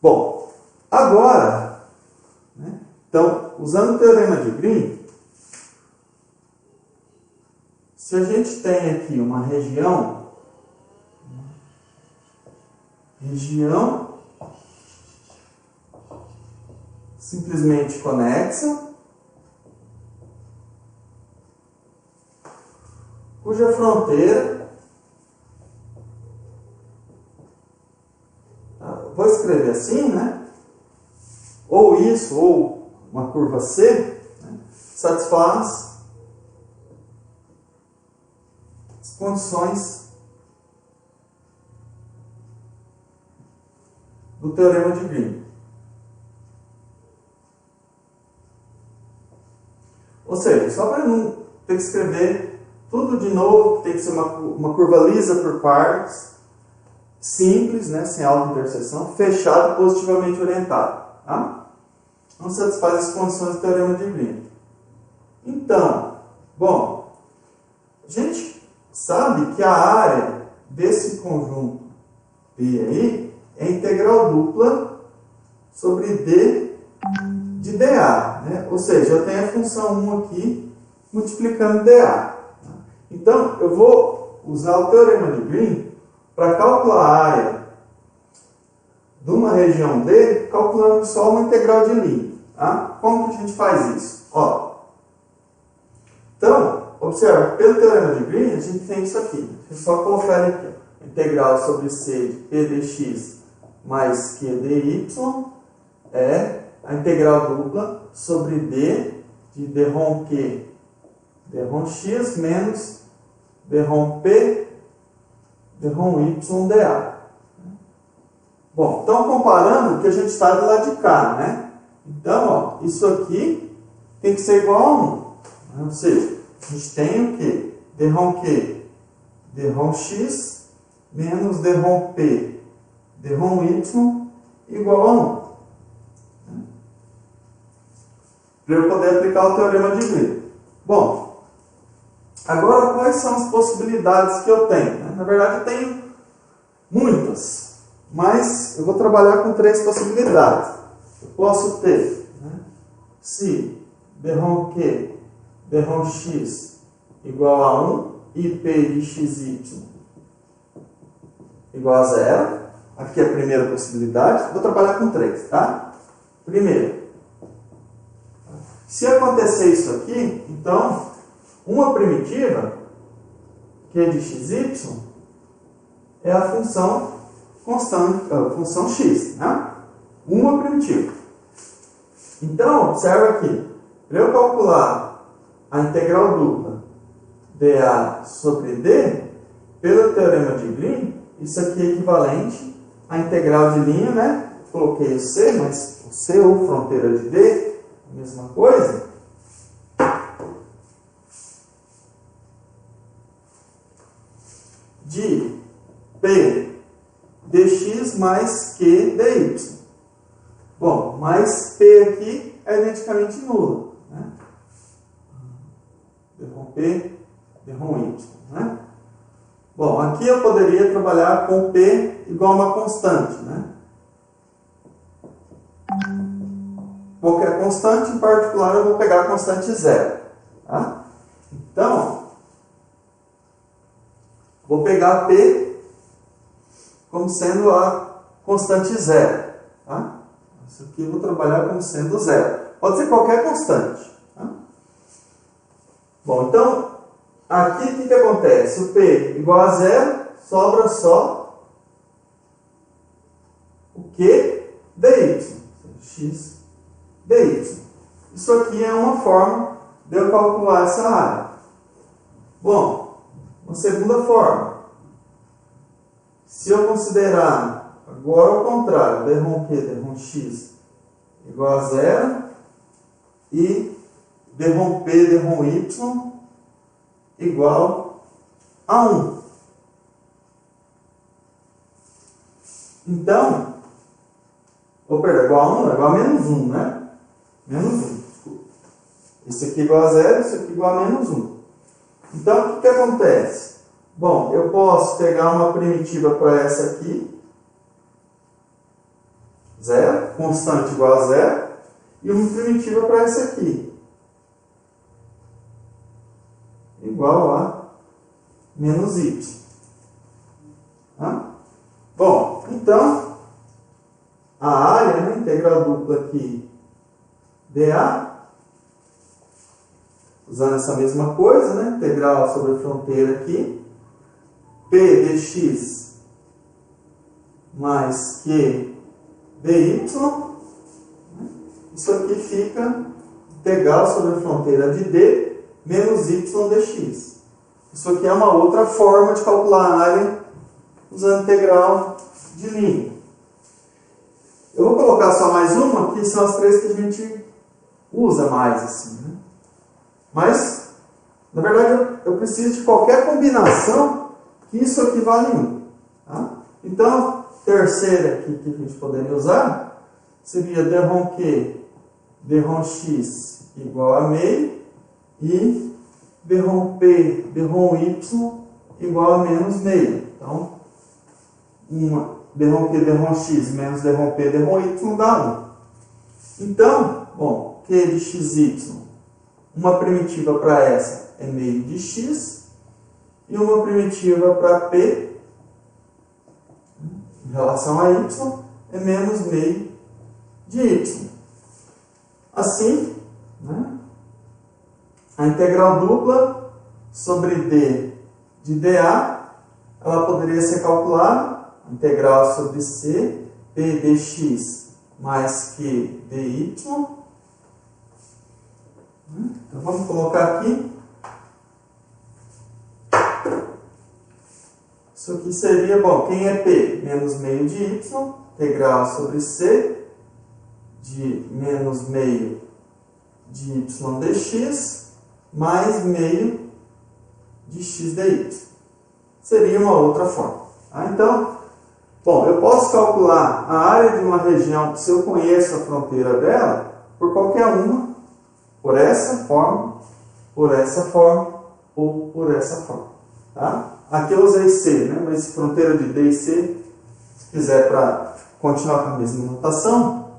Bom, agora, né, então, usando o teorema de Green, se a gente tem aqui uma região simplesmente conexa, cuja fronteira, vou escrever assim, né? Ou isso, ou uma curva C, né, satisfaz as condições do teorema de Green. Ou seja, só para não ter que escrever tudo de novo, tem que ser uma curva lisa por partes, simples, né, sem autointerseção, fechado, positivamente orientado. Tá? Não satisfaz as condições do teorema de Green. Então, bom, a gente sabe que a área desse conjunto P aí é integral dupla sobre D de dA, né? Ou seja, eu tenho a função 1 aqui multiplicando dA. Então, eu vou usar o teorema de Green para calcular a área de uma região D, calculando só uma integral de linha. Tá? Como que a gente faz isso? Ó, então, observa, pelo teorema de Green, a gente tem isso aqui. Você só confere aqui. Ó. Integral sobre C de P dx mais Q dy é a integral dupla sobre D de d ρ Q d ρ x menos d ρ P d ρ y dA. Bom, então comparando o que a gente está do lado de cá, né? Então, ó, isso aqui tem que ser igual a 1. Né? Ou seja, a gente tem o quê? d ρ Q d ρ x menos d ρ P d ρ y igual a 1. Para eu poder aplicar o teorema de Green. Bom, agora quais são as possibilidades que eu tenho? Na verdade, eu tenho muitas, mas eu vou trabalhar com 3 possibilidades. Eu posso ter, né, se d ρ Q d ρ x igual a 1 e P de xy igual a 0. Aqui é a primeira possibilidade. Vou trabalhar com 3, tá? Primeiro, se acontecer isso aqui, então, uma primitiva, Q de xy, é a função constante, a função x, né? Uma primitiva. Então, observa aqui, para eu calcular a integral dupla dA sobre D, pelo teorema de Green, isso aqui é equivalente à integral de linha, né? Coloquei o C, mas o C ou fronteira de D, a mesma coisa. De P dx mais Q dy. Bom, mas P aqui é identicamente nulo. Né? d ρ P, d ρ y. Né? Bom, aqui eu poderia trabalhar com P igual a uma constante. Né? Qualquer constante, em particular, eu vou pegar a constante 0. Tá? Então, vou pegar P como sendo a constante 0. Tá? Isso aqui eu vou trabalhar como sendo 0. Pode ser qualquer constante. Tá? Bom, então, aqui o que acontece? O P igual a 0, sobra só o Q dy. X dy. Isso aqui é uma forma de eu calcular essa área. Bom, uma segunda forma. Se eu considerar agora ao contrário, d ρ Q, d ρ x igual a 0 e d ρ P, d ρ y igual a 1. Então, perdão, igual a 1 é igual a menos 1, né? Menos 1, desculpa. Isso aqui igual a 0, isso aqui igual a menos 1. Então, o que acontece? Bom, eu posso pegar uma primitiva para essa aqui, zero, constante igual a zero, e uma primitiva para essa aqui, igual a menos y. Tá? Bom, então, a área, né, integral dupla aqui, dA, usando essa mesma coisa, né, integral sobre a fronteira aqui, P dx mais Q dy, isso aqui fica integral sobre a fronteira de D menos y dx. Isso aqui é uma outra forma de calcular a área usando integral de linha. Eu vou colocar só mais uma, que são as três que a gente usa mais, assim, né? Mas, na verdade, eu preciso de qualquer combinação que isso aqui vale 1. Tá? Então, terceira aqui que a gente poderia usar seria dρ Q, dρ x igual a meio e dρ P, dρ y igual a menos meio. Então, uma dρ Q, dρ x menos dρ P, dρ y dá 1. Então, bom, Q de xy, uma primitiva para essa é meio de x e uma primitiva para P, em relação a y, é menos meio de y. Assim, né, a integral dupla sobre D de dA, ela poderia ser calculada, a integral sobre C, P dx mais Q dy. Então vamos colocar aqui. Isso aqui seria, bom, quem é P? Menos meio de y, integral sobre C, de menos meio de y dx, mais meio de x dy. Seria uma outra forma. Tá? Então, bom, eu posso calcular a área de uma região, se eu conheço a fronteira dela, por qualquer uma, por essa forma ou por essa forma. Tá? Aqui eu usei C, né? Mas fronteira de D e C, se quiser para continuar com a mesma notação,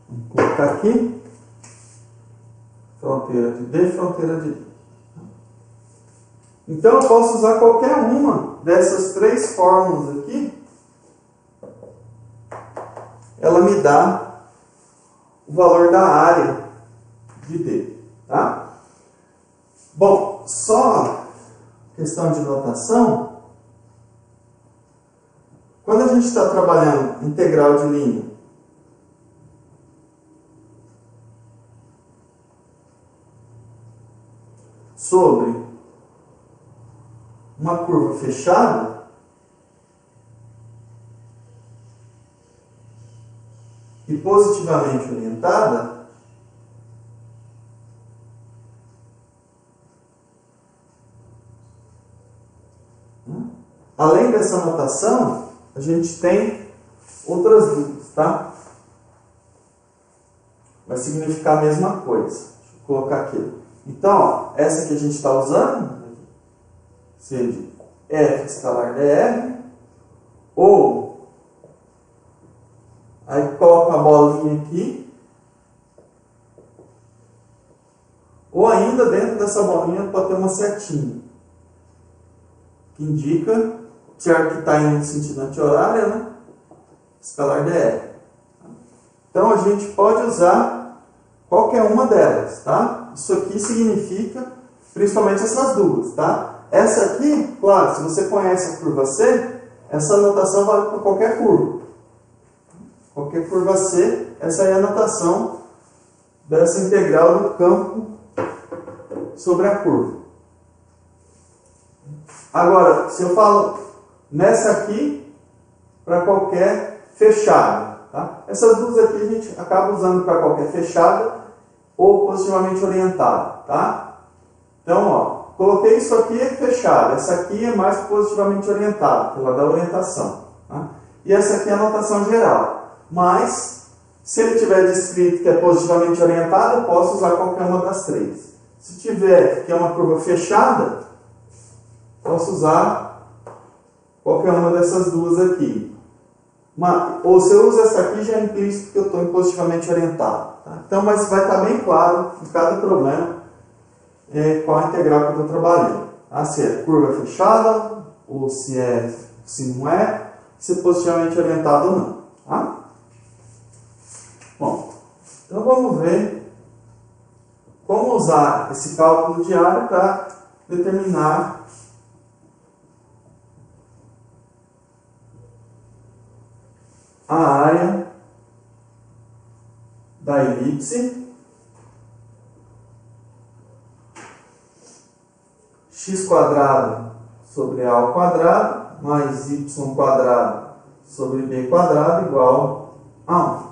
vamos colocar aqui, fronteira de D, fronteira de D. Então eu posso usar qualquer uma dessas três fórmulas aqui, ela me dá o valor da área de D. Tá? Bom, só questão de notação, quando a gente está trabalhando integral de linha sobre uma curva fechada, e positivamente orientada, além dessa notação, a gente tem outras duas, tá? Vai significar a mesma coisa. Deixa eu colocar aqui. Então, ó, essa que a gente está usando, seja F escalar dr, ou aí coloca uma bolinha aqui, ou ainda dentro dessa bolinha pode ter uma setinha, que indica que está indo no sentido anti-horário, né? Escalar dr. Então a gente pode usar qualquer uma delas, tá? Isso aqui significa principalmente essas duas, tá? Essa aqui, claro, se você conhece a curva C, essa notação vale para qualquer curva. Qualquer curva C, essa é a notação dessa integral do campo sobre a curva. Agora, se eu falo nessa aqui, para qualquer fechada, tá? Essas duas aqui a gente acaba usando para qualquer fechada ou positivamente orientada, tá? Então, ó, coloquei isso aqui fechado, essa aqui é mais positivamente orientada, pela da orientação, tá? E essa aqui é a notação geral. Mas, se ele tiver descrito que é positivamente orientada, eu posso usar qualquer uma das três. Se tiver que é uma curva fechada, posso usar qualquer uma dessas duas aqui. ou se eu uso essa aqui, já é implícito que eu estou positivamente orientado. Tá? Então, mas vai estar bem claro em cada problema qual a integral que eu estou trabalhando. Tá? Se é curva fechada, ou se não é, se é positivamente orientado ou não. Tá? Bom, então vamos ver como usar esse cálculo diário para determinar a área da elipse x² sobre a ao quadrado mais y² sobre b² igual a 1.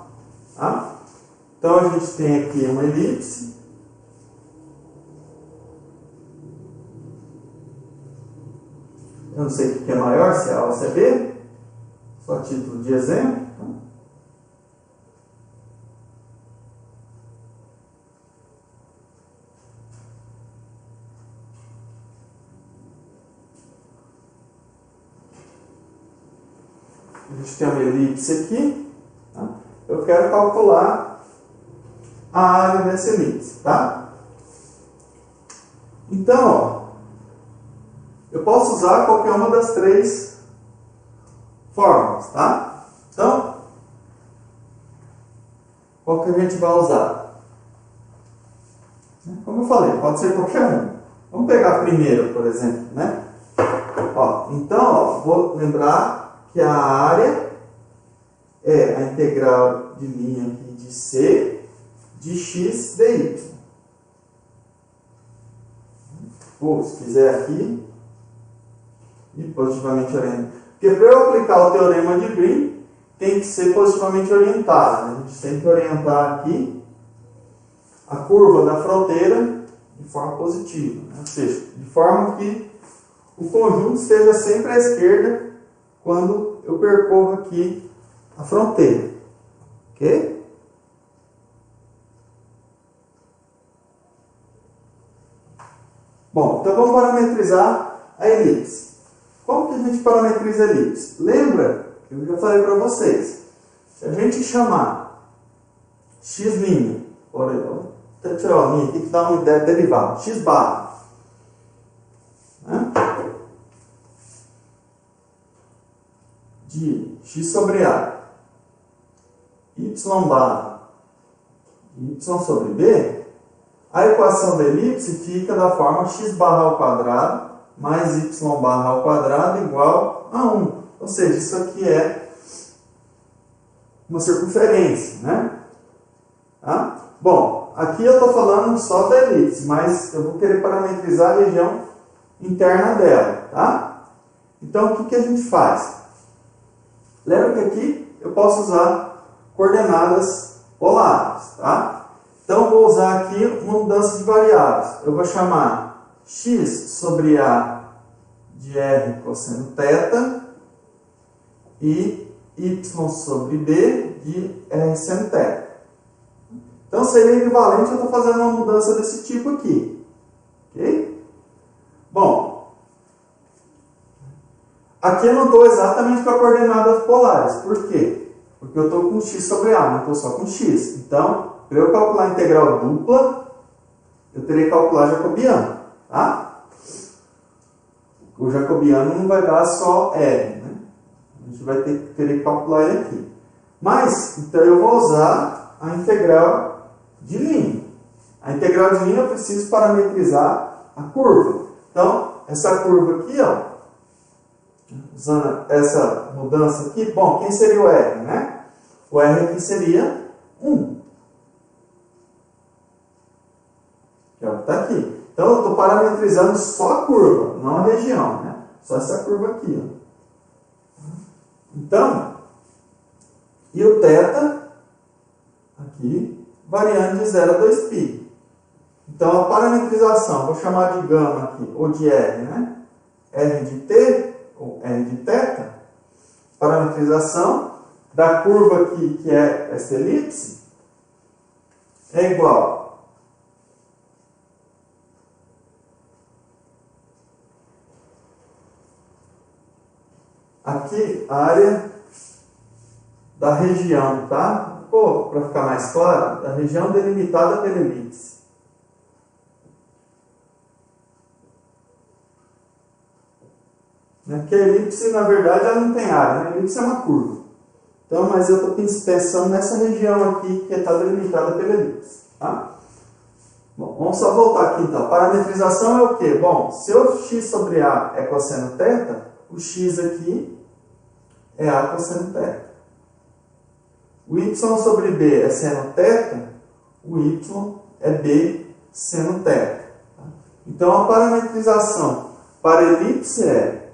Tá? Então a gente tem aqui uma elipse. Eu não sei o que é maior, se é A ou se é B. Só a título de exemplo. Tá? A gente tem uma elipse aqui. Tá? Eu quero calcular a área dessa elipse. Tá? Então, ó, eu posso usar qualquer uma das três fórmulas. Tá? Então, qual que a gente vai usar? Como eu falei, pode ser qualquer um. Vamos pegar a primeira, por exemplo. Né? Ó, então, ó, vou lembrar que a área é a integral de linha aqui de C de x dy. Ou, se quiser aqui, e positivamente orientado. Porque para eu aplicar o teorema de Green, tem que ser positivamente orientado. Né? A gente tem que orientar aqui a curva da fronteira de forma positiva. Né? Ou seja, de forma que o conjunto esteja sempre à esquerda quando eu percorro aqui a fronteira. Ok? Bom, então vamos parametrizar a elipse. Como que a gente parametriza a elipse? Lembra que eu já falei para vocês. Se a gente chamar x', por exemplo, vou tirar a linha aqui que dá uma ideia derivada, x barra. Né? De x sobre a, y barra, y sobre b, a equação da elipse fica da forma x barra ao quadrado mais y barra ao quadrado igual a 1. Ou seja, isso aqui é uma circunferência, né? Tá? Bom, aqui eu estou falando só da elipse, mas eu vou querer parametrizar a região interna dela, tá? Então, o que a gente faz? Lembra que aqui eu posso usar coordenadas polares, tá? Então, eu vou usar aqui uma mudança de variáveis. Eu vou chamar x sobre a de r cosseno θ e y sobre b de r seno θ. Então, seria equivalente a eu estou fazendo uma mudança desse tipo aqui. Ok? Bom, aqui eu não estou exatamente com as coordenadas polares. Por quê? Porque eu estou com x sobre a, não estou só com x. Então, para eu calcular a integral dupla, eu teria que calcular jacobiano. Tá? O jacobiano não vai dar só R. Né? A gente vai ter que calcular ele aqui. Mas, então eu vou usar a integral de linha. A integral de linha eu preciso parametrizar a curva. Então, essa curva aqui, ó, usando essa mudança aqui, bom, quem seria o R, né? O R aqui seria 1. Que é o que está aqui. Então, eu estou parametrizando só a curva, não a região, né? Só essa curva aqui, ó. Então, e o θ, aqui, variando de 0 a 2π. Então, a parametrização, vou chamar de gama aqui, ou de R, né? R de t, ou R de θ. Parametrização da curva aqui, que é essa elipse, é igual aqui, a área da região, tá? Para ficar mais claro, da região delimitada pela elipse. Porque a elipse, na verdade, ela não tem área, né? A elipse é uma curva. Então, mas eu estou pensando nessa região aqui que está delimitada pela elipse, tá? Bom, vamos só voltar aqui então. Parametrização é o quê? Bom, se o x sobre a é cosseno θ, o x aqui é a cosseno θ. O y sobre b é seno θ, o y é b seno θ. Então, a parametrização para elipse é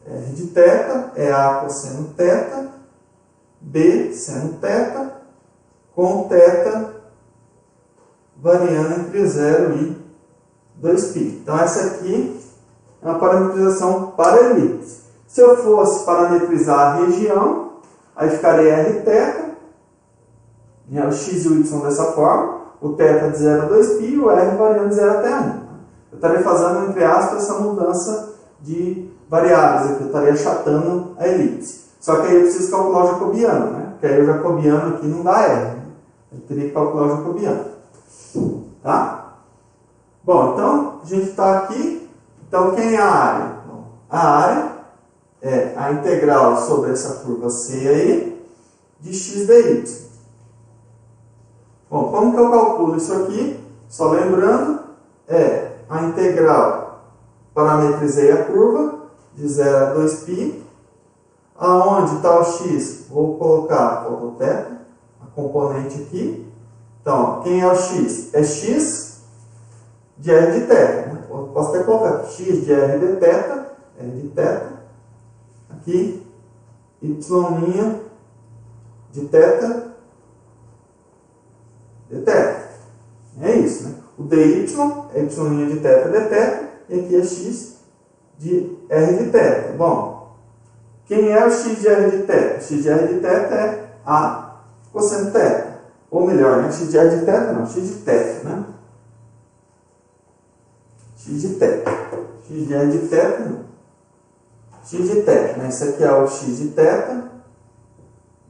r de θ é a cosseno θ, b seno θ, com θ variando entre 0 e 2π. Então, essa aqui é uma parametrização para elipse. Se eu fosse parametrizar a região, aí ficaria r θ, o x e o y dessa forma, o θ de 0 a 2π e o r variando de 0 até 1. Eu estaria fazendo, entre aspas, essa mudança de variáveis aqui, eu estaria achatando a elipse. Só que aí eu preciso calcular o jacobiano, né? Porque aí o jacobiano aqui não dá r, né? Eu teria que calcular o jacobiano. Tá? Bom, então a gente está aqui. Então, quem é a área? Bom, a área é a integral sobre essa curva C aí de x dy. Bom, como que eu calculo isso aqui? Só lembrando, é a integral, parametrizei a curva de 0 a 2π, aonde está o x? Vou colocar o θ, a componente aqui. Então, quem é o x? É x de r de θ. Né? Eu posso até colocar x de r de θ, r de θ, aqui, y' de θ, dθ. É isso, né? O dy é y' de θ dθ, e aqui é x de r de θ. Bom, quem é o x de r de θ? O x de r de θ é a cosseno θ. Ou melhor, né? X de r de θ não, x de θ, né? X de θ. X de r de θ não. X de θ, né? Isso aqui é o x de θ,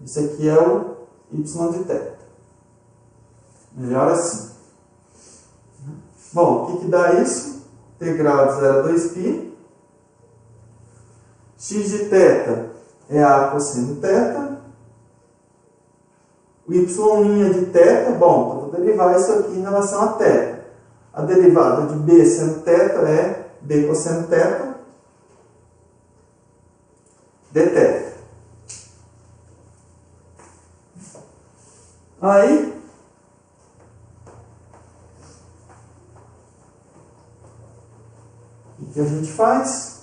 isso aqui é o y de θ. Melhor assim. Bom, o que dá isso? Integral de 0 a 2π. X de θ é a cosseno θ. O y' de θ, bom, eu vou derivar isso aqui em relação a θ. A derivada de b seno θ é b cosseno θ dθ. Aí, o que a gente faz?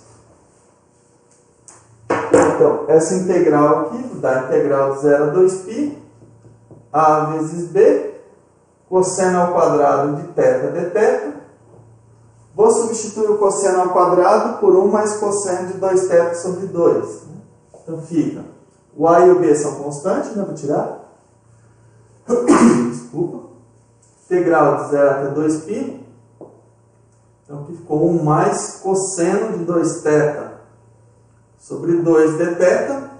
Então, essa integral aqui, dá integral de 0 a 2π, a vezes b, cosseno ao quadrado de θ dθ. Vou substituir o cosseno ao quadrado por 1 mais cosseno de 2θ sobre 2. Então fica, o a e o b são constantes, né? Vou tirar. Desculpa. Integral de 0 até 2π. Então aqui ficou 1 mais cosseno de 2θ sobre 2 dθ.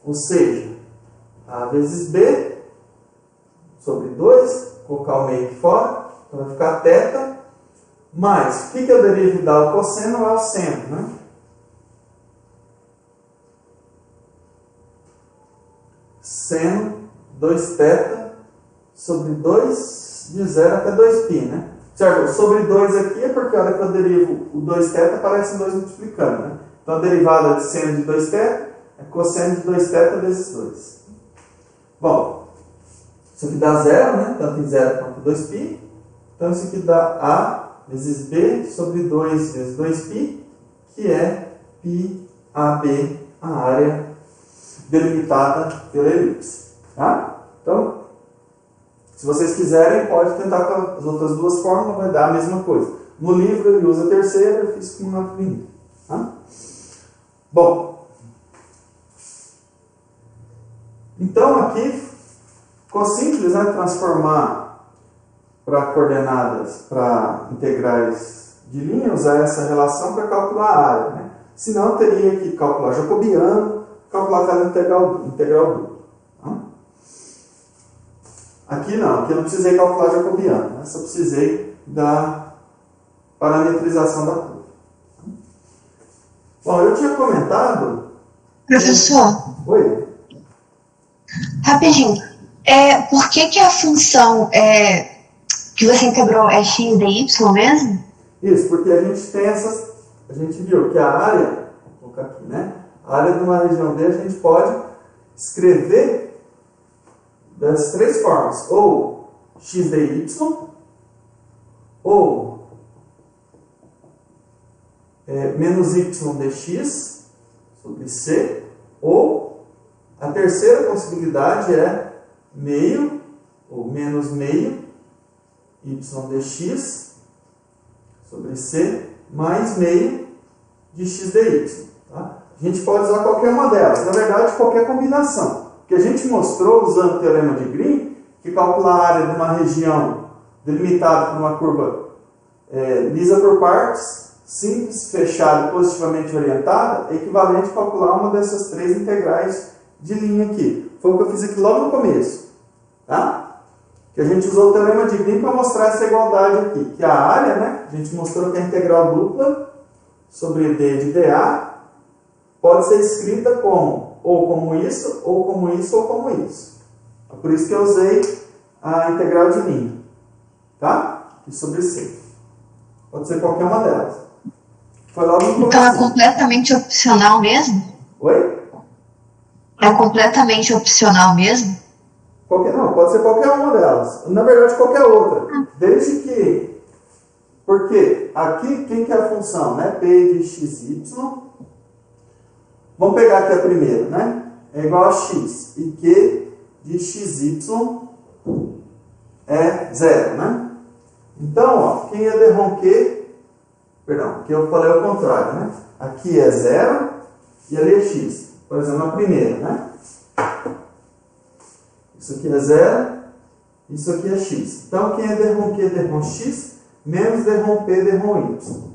Ou seja, a vezes b sobre 2, colocar o meio aqui fora, então vai ficar θ, mais, o que eu derivo dar o cosseno é o seno, né? Seno 2θ sobre 2 de 0 até 2π, né? Certo? Sobre 2 aqui é porque a hora que eu derivo o 2θ aparece 2 multiplicando, né? Então a derivada de seno de 2θ é cosseno de 2θ vezes 2. Bom, isso aqui dá 0, né? Tanto em 0 quanto 2π. Então isso aqui dá a vezes b sobre 2 vezes 2π, que é πab, a área delimitada pela elipse. Tá? Então, se vocês quiserem, pode tentar com as outras duas fórmulas, vai dar a mesma coisa. No livro ele usa a terceira, eu fiz com uma primeira. Tá? Bom, então aqui ficou simples, né? Transformar para coordenadas, para integrais de linha, usar essa relação para calcular a área. Né? Senão eu teria que calcular jacobiano, calcular cada integral dupla. Tá? Aqui não, aqui eu não precisei calcular jacobiano, né? Só precisei da parametrização da curva. Bom, eu tinha comentado... Professor, Oi? rapidinho. Por que a função que você integrou é x dy mesmo? Isso, porque a gente tem essas... A gente viu que a área... Vou colocar aqui, né? A área de uma região D a gente pode escrever das três formas. Ou x dy, ou menos y dx sobre c, ou a terceira possibilidade é meio, ou menos meio, y dx sobre c, mais meio de x dy. Tá? A gente pode usar qualquer uma delas, na verdade, qualquer combinação. Porque a gente mostrou, usando o teorema de Green, que calcular a área de uma região delimitada por uma curva lisa por partes, simples, fechada e positivamente orientada, é equivalente a calcular uma dessas três integrais de linha aqui. Foi o que eu fiz aqui logo no começo. Tá? Que a gente usou o teorema de Green para mostrar essa igualdade aqui. Que a área, né, a gente mostrou que a integral dupla sobre d de dA pode ser escrita como ou como isso, ou como isso, ou como isso. É por isso que eu usei a integral de linha. Tá? Aqui sobre C. Pode ser qualquer uma delas. Foi logo no começo. Então é completamente opcional mesmo? Oi? É completamente opcional mesmo? Não, pode ser qualquer uma delas. Na verdade, qualquer outra. Desde que... Porque aqui, quem que é a função? Né? P de xy. Vamos pegar aqui a primeira, né? É igual a x. E q de xy é 0, né? Então, ó, quem é de Ronquet... Perdão, aqui eu falei ao contrário, né? Aqui é 0 e ali é x. Por exemplo, a primeira, né? Isso aqui é 0, isso aqui é x. Então, quem é de Ronquet de Ron x menos de Ron p de Ron y.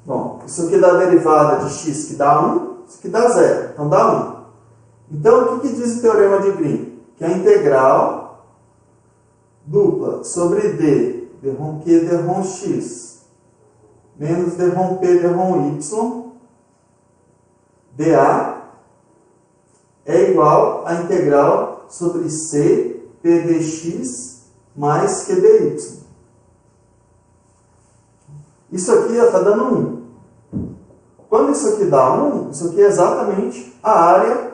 Bom, isso aqui dá a derivada de x que dá 1, isso aqui dá 0, então dá 1. Então, o que diz o teorema de Green? Que a integral dupla sobre d de Ron q de Ron x menos de Ron p de Ron y dA é igual à integral sobre c p dx mais q dy. Isso aqui está dando 1. Quando isso aqui dá 1, isso aqui é exatamente a área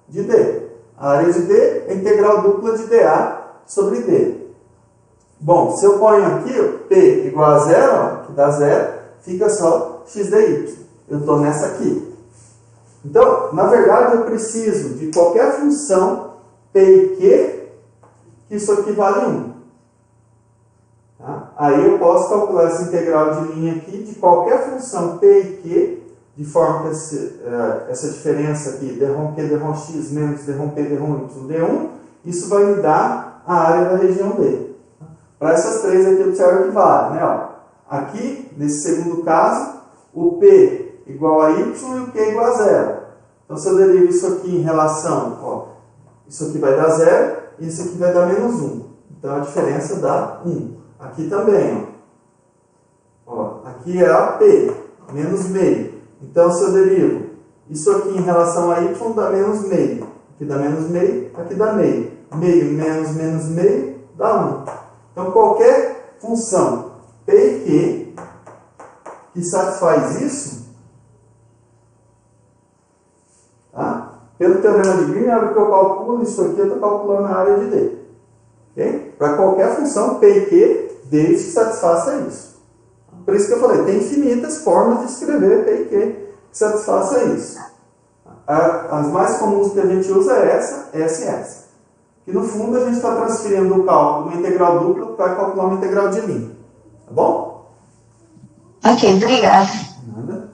de D. A área de D é a integral dupla de dA sobre D. Bom, se eu ponho aqui P igual a 0, ó, que dá 0, fica só x dy. Eu estou nessa aqui. Então, na verdade, eu preciso de qualquer função P e Q, que isso aqui vale 1. Tá? Aí eu posso calcular essa integral de linha aqui de qualquer função P e Q, de forma que essa diferença aqui, d Ron Q, d Ron x menos d Ron P, d Ron y, d1, isso vai me dar a área da região D. Para essas três aqui, observa que vale, né? Ó, aqui, nesse segundo caso, o P igual a y e o Q igual a 0. Então, se eu derivo isso aqui em relação, ó, isso aqui vai dar 0 e isso aqui vai dar menos 1. Então, a diferença dá 1. Aqui também, ó, aqui é a P, menos meio. Então, se eu derivo isso aqui em relação a y, dá menos meio. Aqui dá menos meio, aqui dá meio. Meio menos menos meio dá 1. Então, qualquer função P e Q que satisfaz isso, tá? Pelo teorema de Green, na hora que eu calculo isso aqui, eu estou calculando a área de D. Okay? Para qualquer função P e Q, desde que satisfaça isso. Por isso que eu falei, tem infinitas formas de escrever P e Q que satisfaça isso. As mais comuns que a gente usa é essa e essa. Que no fundo a gente está transferindo o cálculo de uma integral dupla para calcular uma integral de linha. Tá bom? Ok, obrigada. Nada.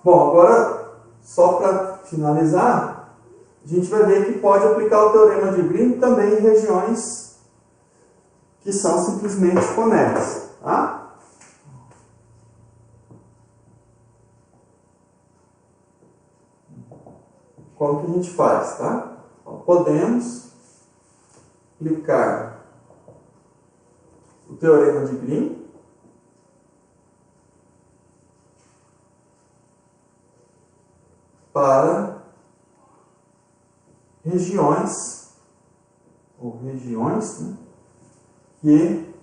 Bom, agora, só para finalizar, a gente vai ver que pode aplicar o teorema de Green também em regiões que são simplesmente conexas. Tá? como que a gente faz, tá? Podemos aplicar o teorema de Green para regiões, né, que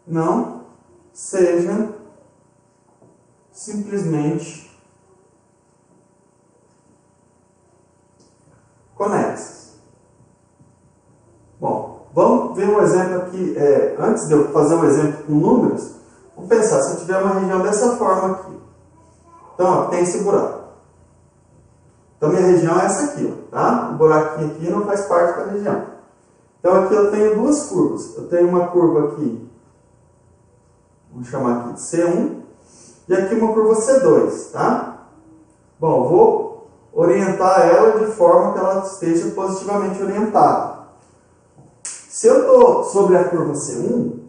não sejam simplesmente conexas. Bom, vamos ver um exemplo aqui. Antes de eu fazer um exemplo com números, vamos pensar, se eu tiver uma região dessa forma aqui. Então, ó, tem esse buraco. Então, minha região é essa aqui, ó, tá? O buraquinho aqui não faz parte da região. Então, aqui eu tenho duas curvas. Eu tenho uma curva aqui, vamos chamar aqui de C1, e aqui uma curva C2, tá? Bom, vou orientar ela de forma que ela esteja positivamente orientada. Se eu estou sobre a curva C1,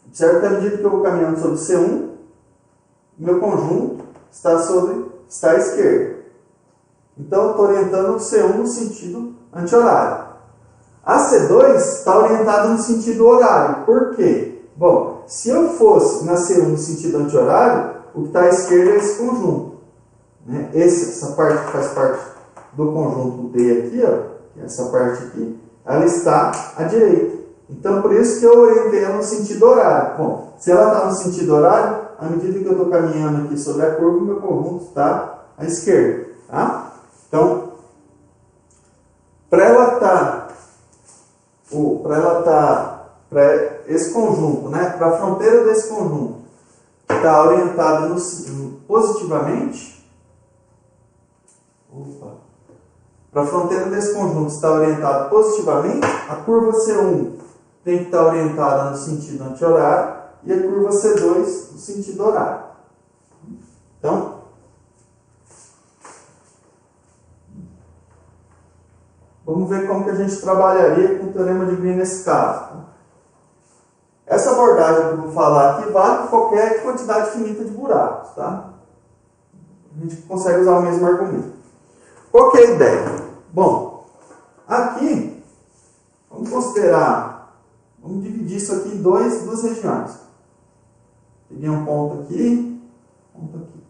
observe que à medida que eu vou caminhando sobre C1, meu conjunto está à esquerda. Então, eu estou orientando o C1 no sentido anti-horário. A C2 está orientada no sentido horário. Por quê? Bom, se eu fosse na C1 no sentido anti-horário, o que está à esquerda é esse conjunto, né? Essa parte que faz parte do conjunto D aqui, ó, essa parte aqui, ela está à direita. Então, por isso que eu orientei ela no sentido horário. Bom, se ela está no sentido horário, à medida que eu estou caminhando aqui sobre a curva, o meu conjunto está à esquerda, tá? Então, para esse conjunto, né, para a fronteira desse conjunto, está orientada positivamente, para a fronteira desse conjunto está orientada positivamente, a curva C1 tem que estar orientada no sentido anti-horário e a curva C2 no sentido horário. Então, vamos ver como que a gente trabalharia com o teorema de Green nesse caso. Essa abordagem que eu vou falar aqui vale para qualquer quantidade finita de buracos, tá? A gente consegue usar o mesmo argumento. Qual que é a ideia? Bom, aqui, vamos dividir isso aqui em duas regiões. Peguei um ponto aqui, ponto aqui.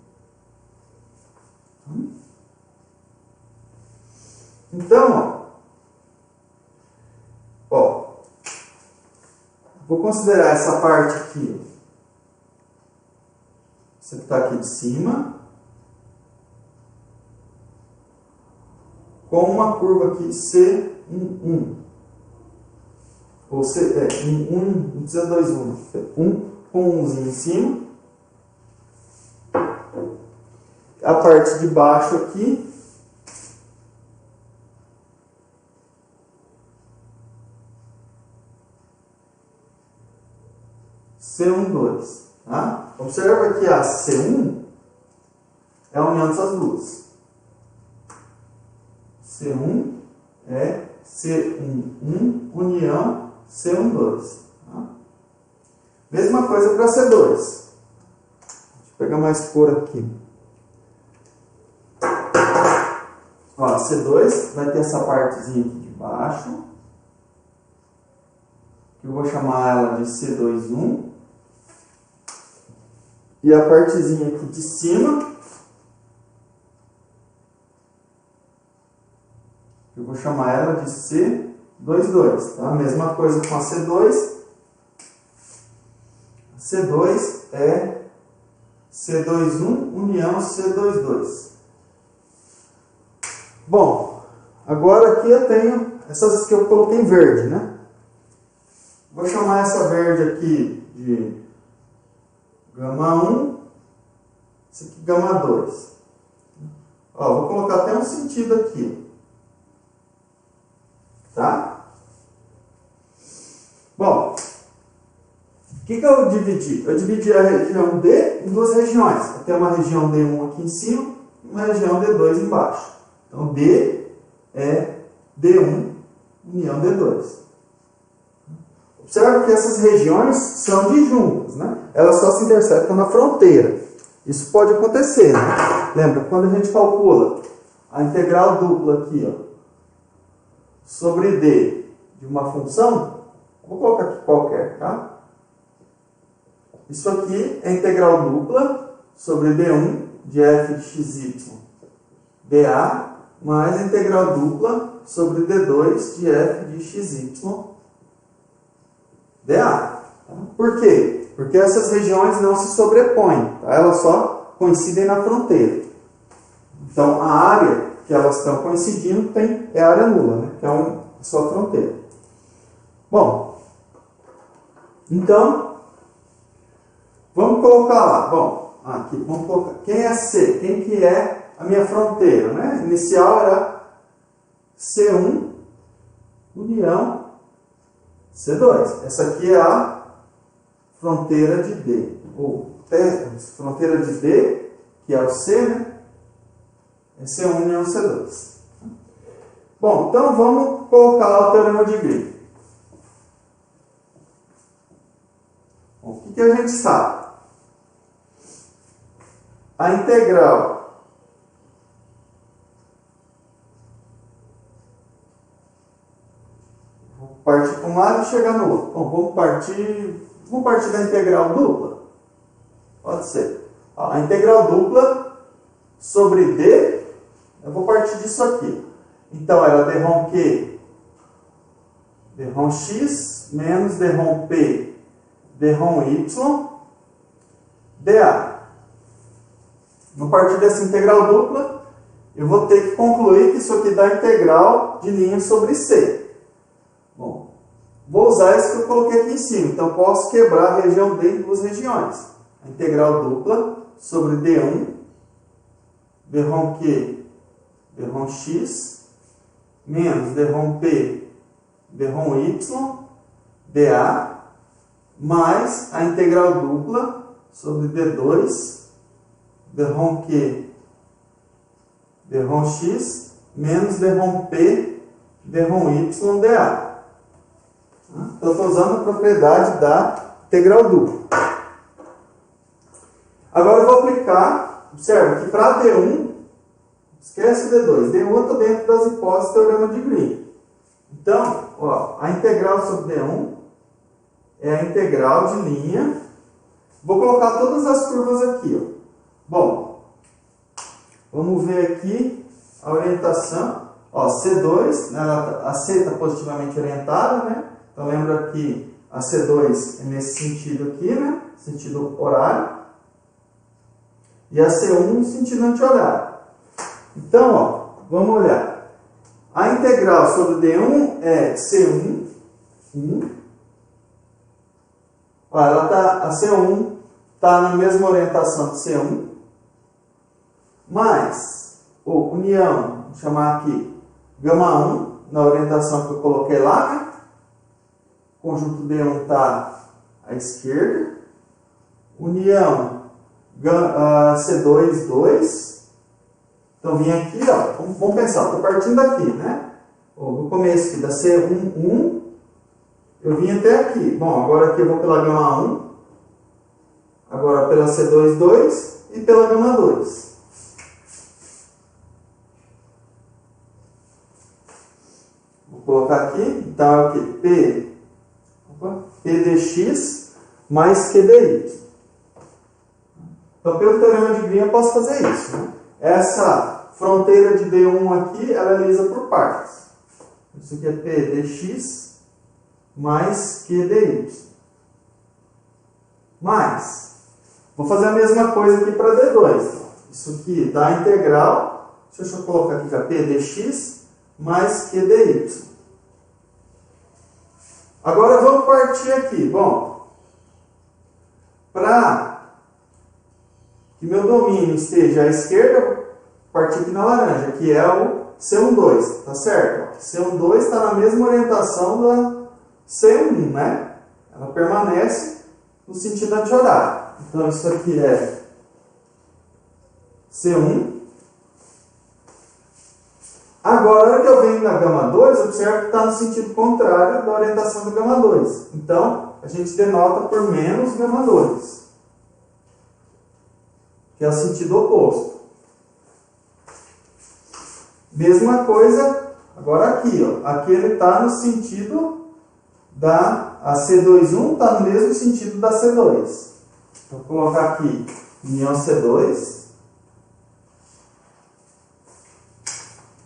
Então, vou considerar essa parte aqui, essa que está aqui de cima, com uma curva aqui C11. Ou não precisa 2, 1 com um umzinho em cima. A parte de baixo aqui, C12, tá? Observa que a C1 é a união dessas duas. C1 é C11 união C12. Tá? Mesma coisa para C2. Deixa eu pegar mais cor aqui. Ó, C2 vai ter essa partezinha aqui de baixo, que eu vou chamar ela de C21. E a partezinha aqui de cima, eu vou chamar ela de C22, tá? A mesma coisa com a C2. C2 é C21 união C22. Bom, agora aqui eu tenho essas que eu coloquei em verde, né? Vou chamar essa verde aqui de gama 1, esse aqui gama 2. Ó, vou colocar até um sentido aqui. Tá? Bom, o que eu dividi? Eu dividi a região D em duas regiões. Eu tenho uma região D1 aqui em cima e uma região D2 embaixo. Então, D é D1 união D2. Observe que essas regiões são disjuntas, né? Elas só se interceptam na fronteira. Isso pode acontecer, né? Lembra, quando a gente calcula a integral dupla aqui, ó, sobre D de uma função, vou colocar aqui qualquer, tá? Isso aqui é a integral dupla sobre D1 de f de xy dA mais a integral dupla sobre D2 de f de xy dA. Por quê? Porque essas regiões não se sobrepõem, tá? Elas só coincidem na fronteira. Então, a área que elas estão coincidindo é a área nula, né? Que é só a fronteira. Bom, então, vamos colocar lá. Bom, aqui, vamos colocar. Quem é C? Quem que é a minha fronteira, né? Inicial era C1 união C2. Essa aqui é a fronteira de D. Ou fronteira de D, que é o C, né? É C1 união C2. Bom, então vamos colocar lá o teorema de Green. Bom, o que a gente sabe? A integral vou partir para um lado e chegar no outro. Bom, vamos partir da integral dupla? Pode ser. A integral dupla sobre D, eu vou partir disso aqui. Então, era d-ROM Q, d-ROM X, menos d-ROM P, d-ROM Y, dA. A partir dessa integral dupla, eu vou ter que concluir que isso aqui dá integral de linha sobre C. Bom, vou usar isso que eu coloquei aqui em cima. Então, posso quebrar a região D em duas regiões. A integral dupla sobre D1, d-ROM Q, d-ROM X, menos d-ROM P, d-ROM Y, dA, mais a integral dupla sobre D2, d-ROM Q, d-ROM X, menos d-ROM P, d-ROM Y, dA. Então, estou usando a propriedade da integral dupla. Agora eu vou aplicar, observa que para D1, esquece o D2, D1 está dentro das hipóteses do teorema de Green. Então, ó, a integral sobre D1 é a integral de linha. Vou colocar todas as curvas aqui, ó. Bom, vamos ver aqui a orientação. Ó, C2, né, a C está positivamente orientada, né? Então lembra que a C2 é nesse sentido aqui, né? Sentido horário. E a C1 sentido anti-horário. Então, ó, vamos olhar. A integral sobre D1 é C1, 1. Ó, a C1 está na mesma orientação de C1, mais união, vou chamar aqui, gama 1, na orientação que eu coloquei lá, né? O conjunto D1 está à esquerda, união C2, 2. Então, vim aqui, ó, vamos pensar, estou partindo daqui, né? No começo aqui da C1, 1, eu vim até aqui. Bom, agora aqui eu vou pela gama 1, agora pela C2, 2 e pela gama 2. Vou colocar aqui, então é o que? P dx mais QDY. Então, pelo teorema de Green, eu posso fazer isso, né? Essa fronteira de D1 aqui, ela é lisa por partes. Isso aqui é P dx mais QDY. Mais, vou fazer a mesma coisa aqui para D2. Isso aqui dá a integral, deixa eu colocar aqui, P dx mais QDY. Agora vamos partir aqui. Bom, para que meu domínio esteja à esquerda, eu vou partir aqui na laranja, que é o C12, tá certo? C12 está na mesma orientação da C1, né? Ela permanece no sentido anti-horário. Então, isso aqui é C1. Agora, na hora que eu venho na gama 2, observo que está no sentido contrário da orientação da gama 2. Então, a gente denota por menos gama 2, que é o sentido oposto. Mesma coisa agora aqui, ó. Aqui ele está no sentido da a C21, está no mesmo sentido da C2. Vou colocar aqui união C2.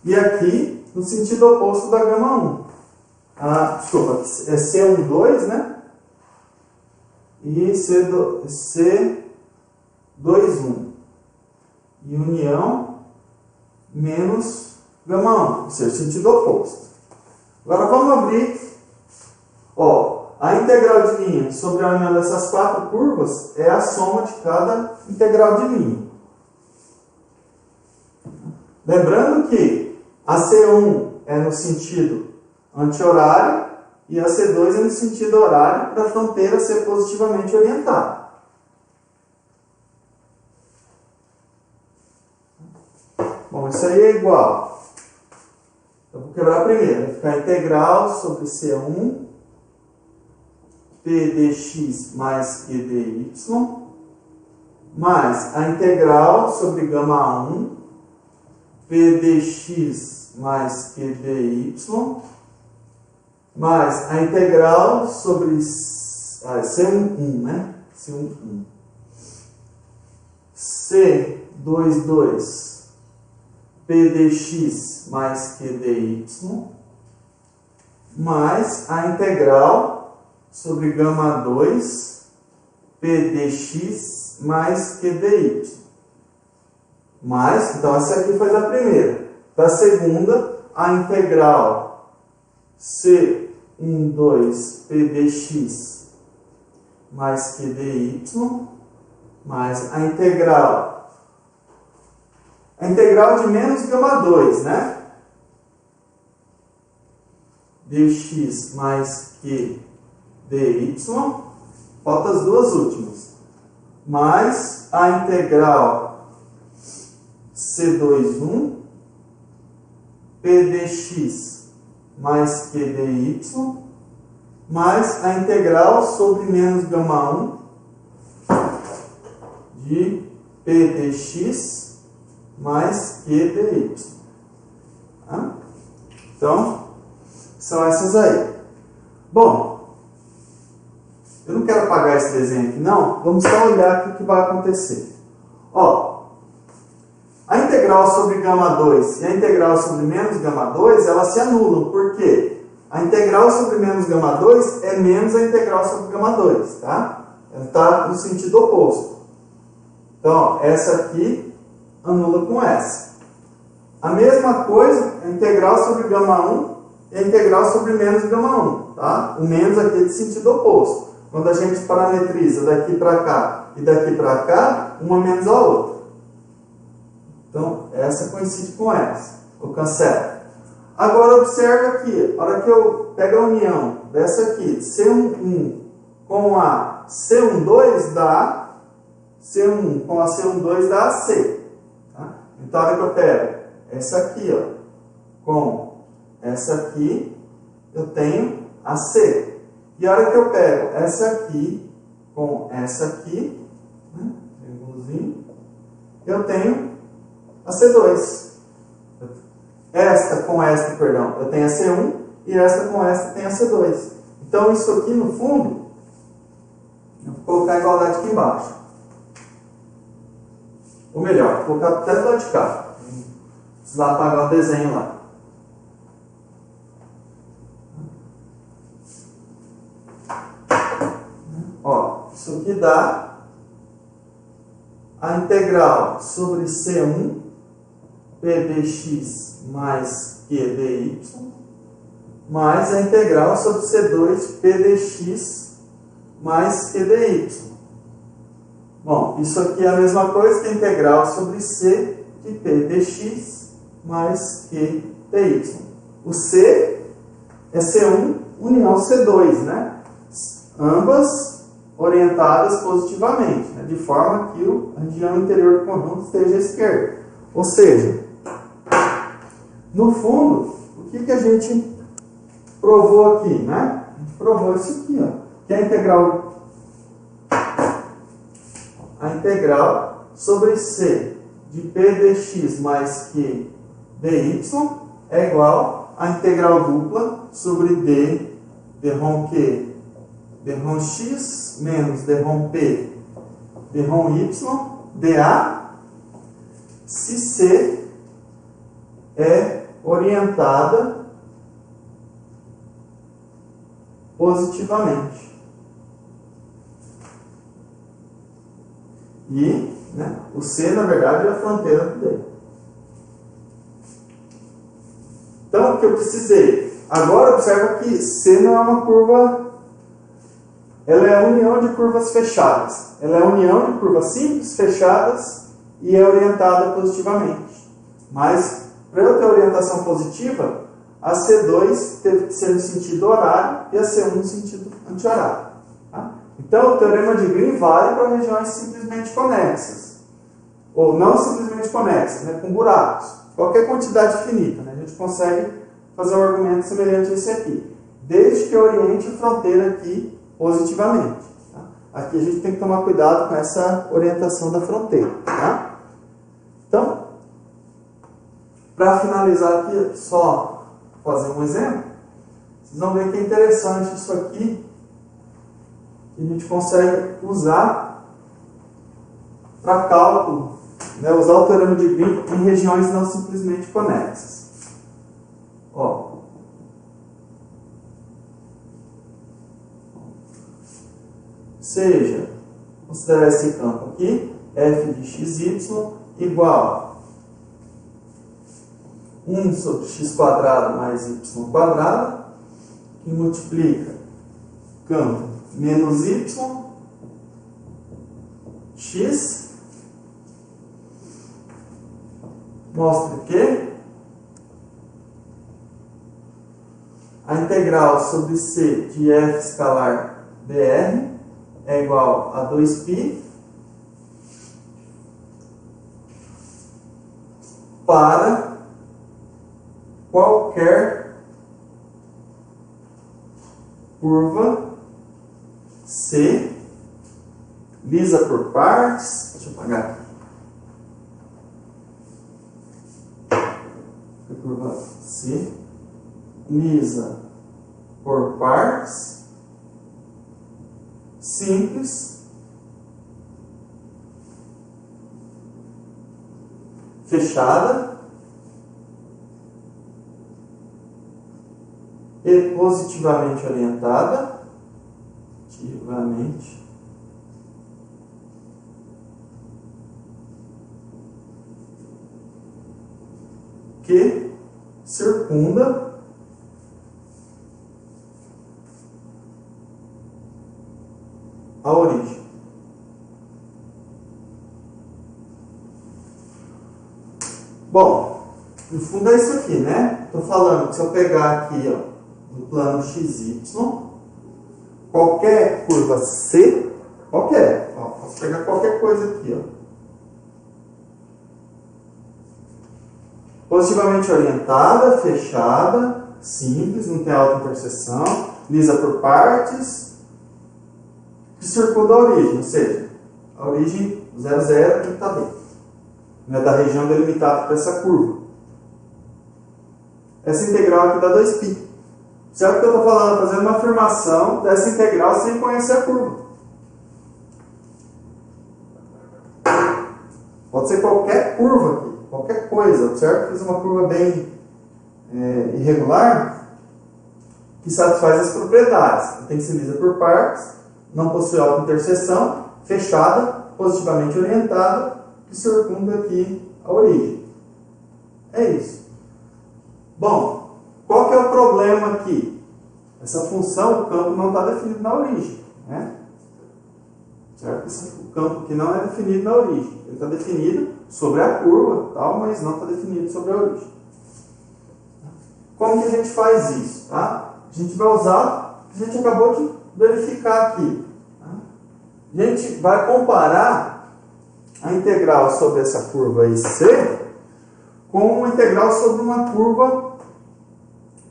E aqui no sentido oposto da gama 1. Desculpa, é C12, né? E C21. E união menos gama 1, ou seja, sentido oposto. Agora vamos abrir. Ó, a integral de linha sobre a união dessas quatro curvas é a soma de cada integral de linha. Lembrando que a C1 é no sentido anti-horário e a C2 é no sentido horário para a fronteira ser positivamente orientada. Bom, isso aí é igual. Eu vou quebrar a primeira. Vai ficar integral sobre C1 P dx mais Q dy mais a integral sobre gama 1 P dx mais Q dy mais a integral sobre C11, né? C11. C22 P dx mais Q dy mais a integral sobre gama 2 P dx mais Q dy. Mais, então essa aqui foi da primeira. Da segunda, a integral C12 P dx mais Q dy mais a integral de menos gama 2, né? Dx mais Q dy, falta as duas últimas, mais a integral C21 P dx mais Q dy mais a integral sobre menos gama 1 de P dx mais Q dy. Tá? Então, são essas aí. Bom, eu não quero apagar esse desenho aqui, não. Vamos só olhar aqui o que vai acontecer. Ó, a integral sobre gama 2 e a integral sobre menos gama 2, elas se anulam. Por quê? A integral sobre menos gama 2 é menos a integral sobre gama 2, tá? Ela está no sentido oposto. Então, ó, essa aqui anula com essa. A mesma coisa, a integral sobre gama 1 e a integral sobre menos gama 1, tá? O menos aqui é de sentido oposto. Quando a gente parametriza daqui para cá e daqui para cá, uma menos a outra. Então, essa coincide com essa. Eu cancelo. Agora, observa aqui. A hora que eu pego a união dessa aqui, C11 com a C12 dá C1 com a C12 dá C. Tá? Então, a hora que eu pego essa aqui, ó, com essa aqui, eu tenho a C. E a hora que eu pego essa aqui com essa aqui, né, eu tenho a C2. Esta com esta, perdão, eu tenho a C1 e esta com esta tem a C2. Então, isso aqui no fundo, eu vou colocar a igualdade aqui embaixo. Ou melhor, vou colocar até do lado de cá. Precisar apagar o desenho lá. Ó, isso aqui dá a integral sobre C1 P dx mais Q dy mais a integral sobre C2 P dx mais Q dy. Bom, isso aqui é a mesma coisa que a integral sobre C de P dx mais Q dy. O C é C1 união C2, né? Ambas orientadas positivamente, né? De forma que a região interior do conjunto esteja à esquerda. Ou seja, no fundo, o que a gente provou aqui, né? A gente provou isso aqui, ó, que a integral sobre C de P dx mais Q dy é igual a integral dupla sobre d ρ q, d ρ x menos d ρ p, d ρ y, dA, se C é orientada positivamente. E o C, na verdade, é a fronteira do D. Então, o que eu precisei? Agora, observa que C não é uma curva, ela é a união de curvas fechadas. Ela é a união de curvas simples, fechadas, e é orientada positivamente. Mas, para eu ter orientação positiva, a C2 teve que ser no sentido horário e a C1 no sentido anti-horário. Tá? Então, o teorema de Green vale para regiões simplesmente conexas. Ou não simplesmente conexas, com buracos. Qualquer quantidade finita. A gente consegue fazer um argumento semelhante a esse aqui. Desde que oriente a fronteira aqui positivamente. Tá? Aqui a gente tem que tomar cuidado com essa orientação da fronteira. Tá? Então, para finalizar aqui, só fazer um exemplo. Vocês vão ver que é interessante isso aqui, que a gente consegue usar para cálculo, usar o teorema de Green em regiões não simplesmente conexas. Ó. Seja, considerar esse campo aqui, f de xy igual a 1 sobre x quadrado mais y quadrado, que multiplica campo menos y, x, mostra que a integral sobre c de f escalar dr é igual a 2π para qualquer curva C lisa por partes. Deixa eu apagar aqui. A curva C lisa por partes simples, fechada e positivamente orientada, que circunda a origem. Bom, no fundo é isso aqui, né? Estou falando que se eu pegar aqui, no plano XY, qualquer curva C, posso pegar qualquer coisa aqui, positivamente orientada, fechada, simples, não tem alta interseção, lisa por partes, que circunda a origem, ou seja, a origem 0, 0 tem que estar dentro, da região delimitada por essa curva. Essa integral aqui dá 2π. Certo que eu estou falando, fazendo uma afirmação dessa integral sem conhecer a curva. Pode ser qualquer curva aqui, qualquer coisa, certo? Fiz uma curva bem irregular que satisfaz as propriedades. Tem que ser lisa por partes, não possui alta interseção, fechada, positivamente orientada, que circunda aqui a origem. É isso. Bom, qual que é o problema aqui? Essa função, o campo não está definido na origem, né? Certo? O campo aqui não é definido na origem. Ele está definido sobre a curva, tal, mas não está definido sobre a origem. Como que a gente faz isso? Tá? A gente vai usar o que a gente acabou de verificar aqui. Tá? A gente vai comparar a integral sobre essa curva IC com uma integral sobre uma curva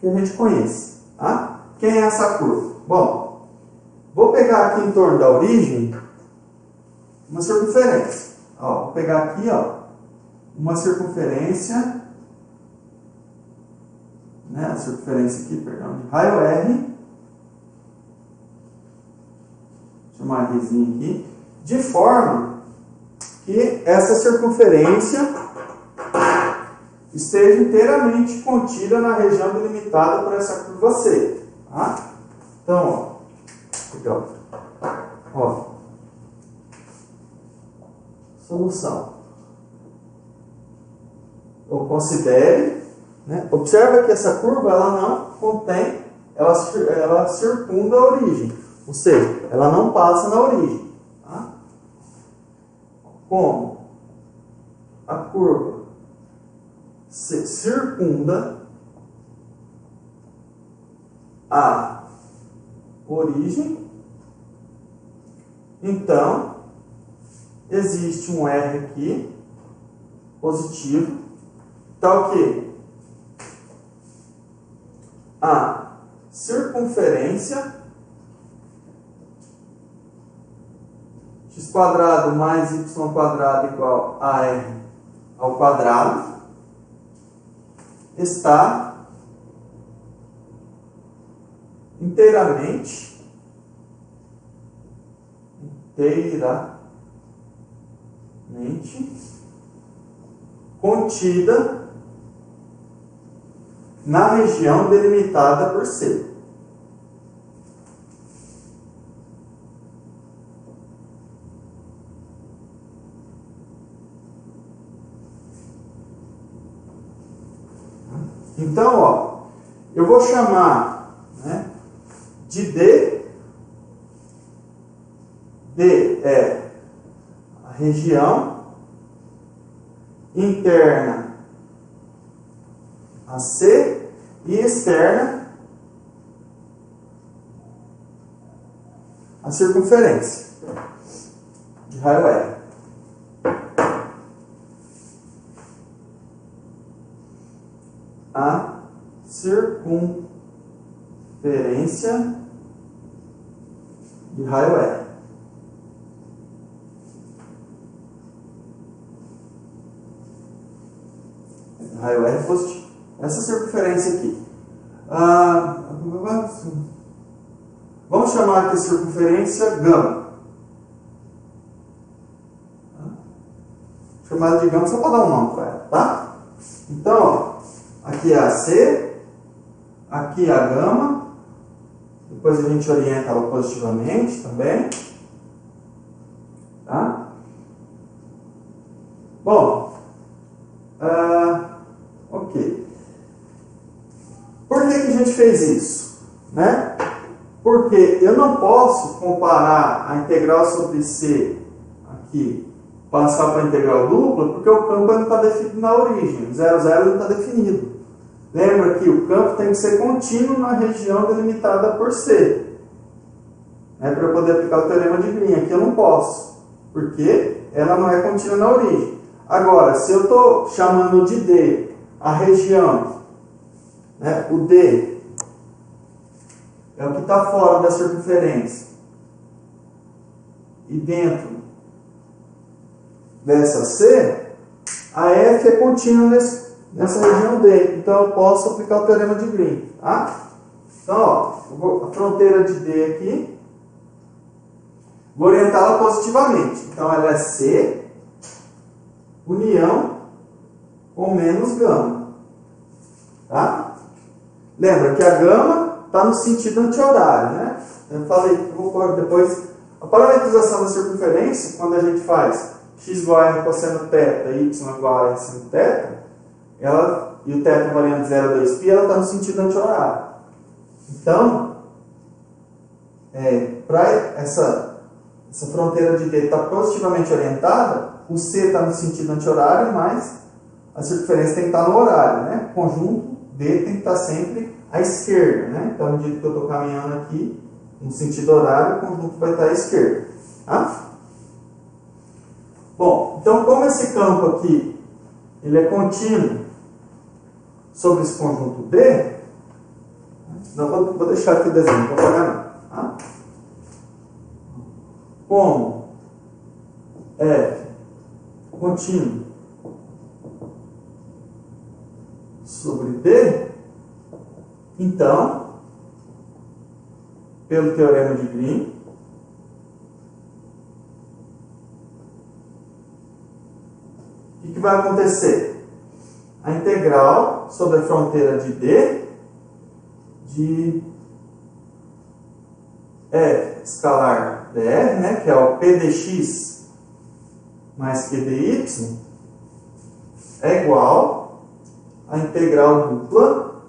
que a gente conhece. Tá? Quem é essa curva? Bom, vou pegar aqui em torno da origem uma circunferência. Vou pegar aqui uma circunferência né, a circunferência aqui, perdão, de raio R, vou chamar Rzinho aqui, de forma que essa circunferência esteja inteiramente contida na região delimitada por essa curva C. Tá? Então, ó, legal. Ó, solução. Ou considere, né? Observa que essa curva ela não contém, ela circunda a origem, ou seja, ela não passa na origem. Tá? Como a curva se circunda a origem, então existe um R aqui positivo, tal que a circunferência x quadrado mais y quadrado igual a R ao quadrado está inteiramente contida na região delimitada por C. Então, ó, eu vou chamar, né, de D. D é a região interna a C e externa a circunferência de raio R. A circunferência de raio R. Raio R positivo. Essa circunferência aqui. Vamos chamar aqui a circunferência gama. Chamada de gama só para dar um nome para ela, tá? Então, ó, aqui é a C, aqui é a gama. Depois a gente orienta ela positivamente também. Tá? Bom, ok. Por que a gente fez isso? Né? Porque eu não posso comparar a integral sobre C aqui, passar para a integral dupla, porque o campo não está definido na origem. O 0, 0 não está definido. Lembra que o campo tem que ser contínuo na região delimitada por C. Né? Para eu poder aplicar o teorema de Green. Aqui eu não posso, porque ela não é contínua na origem. Agora, se eu estou chamando de D a região, né, o D é o que está fora da circunferência, e dentro dessa C, a F é contínua nessa região D. Então eu posso aplicar o teorema de Green. Tá? Então, ó, a fronteira de D aqui, vou orientá-la positivamente. Então ela é C união com menos gama. Tá? Lembra que a gama está no sentido anti-horário, né? Eu falei, eu vou pôr depois a parametrização da circunferência, quando a gente faz x igual a r cosseno θ e y igual a r seno θ, ela, e o θ variando de 0 a 2π, ela está no sentido anti-horário. Então, para essa fronteira de D estar positivamente orientada, o C está no sentido anti-horário, mas a circunferência tem que estar no horário, né? O conjunto D tem que estar sempre à esquerda, né? Então, à medida que eu estou caminhando aqui, no sentido horário, o conjunto vai estar à esquerda. Tá? Bom, então como esse campo aqui, ele é contínuo sobre esse conjunto D, não, vou deixar aqui o desenho, não vou apagar não. Tá? Como é contínuo sobre D, Então, pelo teorema de Green, o que vai acontecer? A integral sobre a fronteira de D de F escalar dr, né, que é o P dx mais Q dy, é igual à integral dupla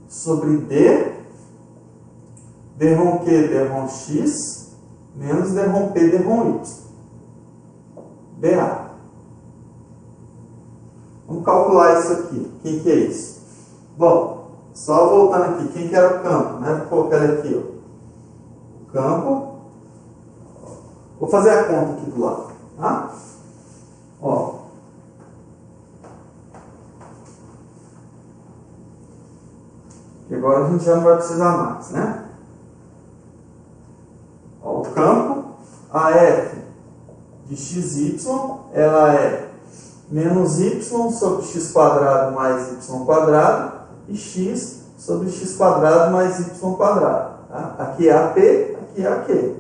sobre D dρ Q dρ x menos dρ P dρ y dA. Vamos calcular isso aqui. Quem que é isso? Bom, só voltando aqui, quem que era o campo? Né? Vou colocar ele aqui, ó. O campo. Vou fazer a conta aqui do lado. Tá? Ó. E agora a gente já não vai precisar mais, né? Ó, o campo, a f de xy, ela é menos y sobre x quadrado mais y quadrado e x sobre x quadrado mais y quadrado. Tá? Aqui é AP, aqui é AQ.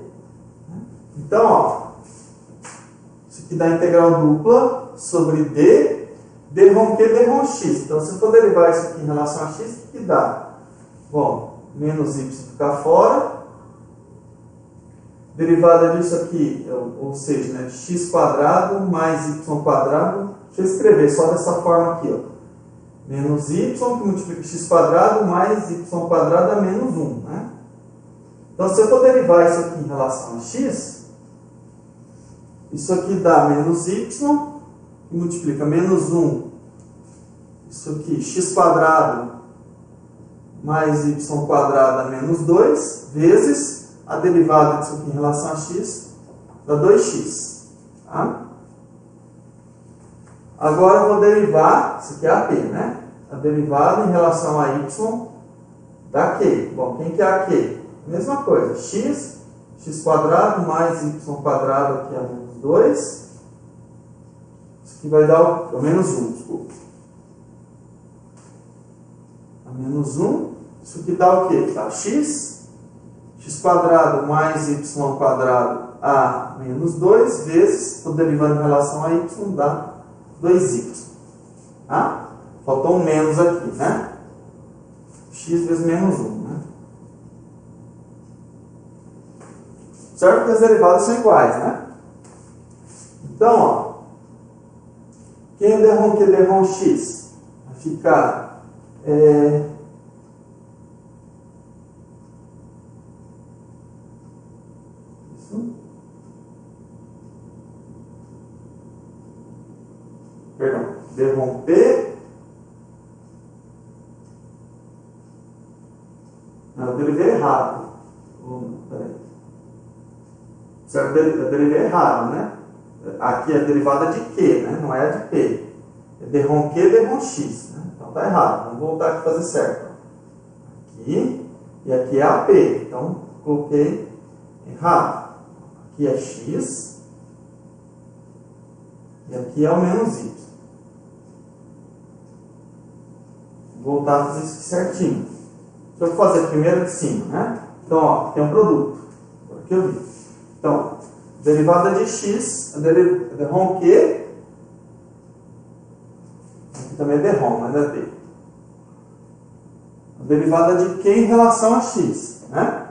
Então, ó, isso aqui dá integral dupla sobre D, dρ Q dρ x. Então, se eu for derivar isso aqui em relação a x, o que dá? Bom, menos y ficar fora. Derivada disso aqui, ou seja, né, de x quadrado mais y quadrado. Deixa eu escrever só dessa forma aqui, ó. Menos y, que multiplica x quadrado, mais y quadrado dá menos 1, né? Então, se eu for derivar isso aqui em relação a x, isso aqui dá menos y, que multiplica menos 1, isso aqui, x quadrado, mais y quadrado dá menos 2, vezes a derivada disso aqui em relação a x, dá 2x, tá? Agora eu vou derivar, isso aqui é AP, né? A derivada em relação a y da Q. Bom, quem que é a Q? Mesma coisa, x quadrado mais y quadrado aqui é menos 2. Isso aqui vai dar o menos 1, desculpa. A menos 1. Isso aqui dá o quê? Dá x quadrado mais y quadrado a menos 2 vezes, estou derivando em relação a y, dá 2y. Tá? Faltou um menos aqui, né? X vezes menos 1, né? Certo que as derivadas são iguais, né? Então, ó, quem é dρ Q dρ x? Vai ficar isso. Perdão, dρ P. Não, eu derivei errado. Peraí. Certo, eu derivei errado, né? Aqui é a derivada de Q, né? Não é a de P. É dρ Q dρ x, né? Então tá errado. Vamos voltar aqui e fazer certo. Aqui e aqui é a P. Então coloquei errado. Aqui é x e aqui é o menos y. Vou voltar a fazer isso aqui certinho. Deixa eu fazer primeiro de cima, né? Então, ó, tem um produto. Agora que eu vi. Então, derivada de x, dρ Q, aqui também é dρ, mas é d. A derivada de Q em relação a x, né?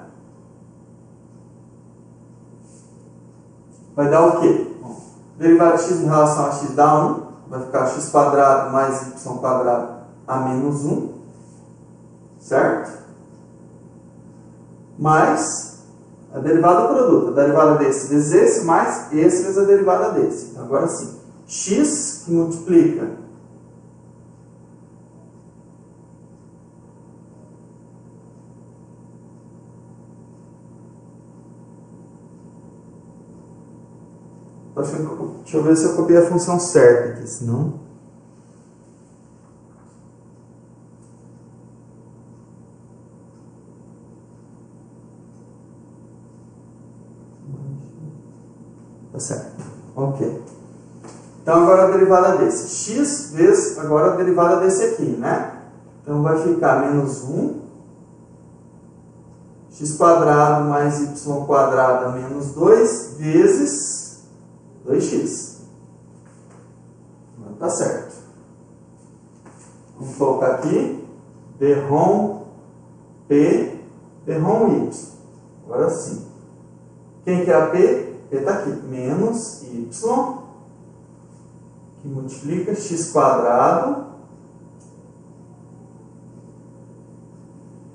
Vai dar o quê? Bom, derivada de x em relação a x dá 1, vai ficar x quadrado mais y quadrado a menos 1, certo? Mais a derivada do produto, a derivada desse vezes esse, mais esse vezes a derivada desse. Então, agora sim, x que multiplica deixa eu ver se eu copiei a função certa aqui, senão... Tá certo. Ok. Então, agora a derivada desse. X vezes agora a derivada desse aqui, né? Então, vai ficar menos 1 x quadrado mais y quadrado menos 2 vezes 2x. Tá certo. Vamos colocar aqui dρ P dρ y. Agora sim. Quem que é a P? P está aqui. Menos y, que multiplica x quadrado.